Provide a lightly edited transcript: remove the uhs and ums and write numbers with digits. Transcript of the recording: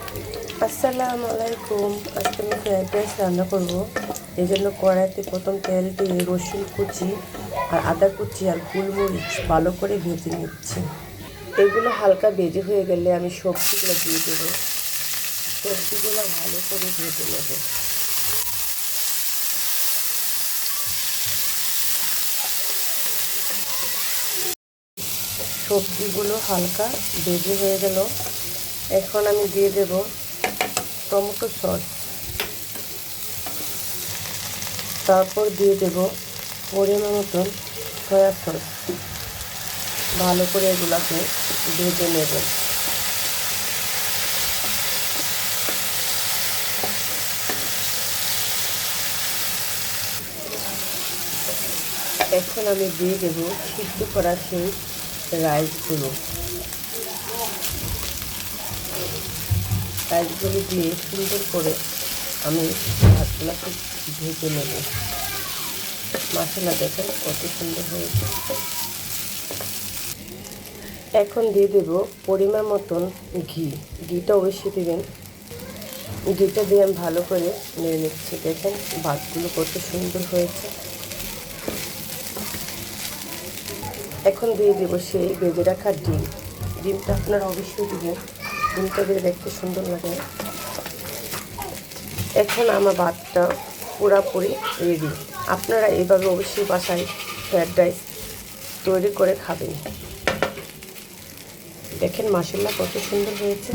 আসসালামু আলাইকুম। আজকে আমি ফ্রাইড রাইস রান্না করব। এই জন্য কড়াইতে প্রথম তেল দিয়ে রসুন কুচি আর আদা কুচি আর গোলমরিচ ভালো করে ভেজে নিচ্ছি। এগুলো হালকা ভেজে হয়ে গেলে আমি সবজিগুলো দিয়ে দেবো। সবজিগুলো ভালো করে ভেজে নেব। সবজিগুলো হালকা ভেজে হয়ে গেল। এখন আমি দিয়ে দেব টমেটো সস, তারপর দিয়ে দেব পরিমাণ মতন সয়া সস। ভালো করে এগুলাকে ভেজে নেব। এখন আমি দিয়ে দেব সিদ্ধ করা সেই রাইসগুলো দিয়ে সুন্দর করে আমি ভাতগুলোকে ভেজে নেব। মশলা দেখেন কত সুন্দর হয়েছে। এখন দিয়ে দেব পরিমাণ মতন ঘিটা অবশ্যই দেবেন। ঘিটা দিয়ে আমি ভালো করে নেড়ে নিচ্ছি। দেখেন ভাতগুলো কত সুন্দর হয়েছে। এখন দিয়ে দেবো সেই ভেজে রাখা ডিমটা আপনারা অবশ্যই দিবেন। ডিমটা দিয়ে দেখতে সুন্দর লাগে। এখন আমার ভাতটা পুরোপুরি রেডি। আপনারা এইভাবে অবশ্যই বাসায় ফ্রাইড রাইস তৈরি করে খাবেন। দেখেন মাশাআল্লাহ কত সুন্দর হয়েছে।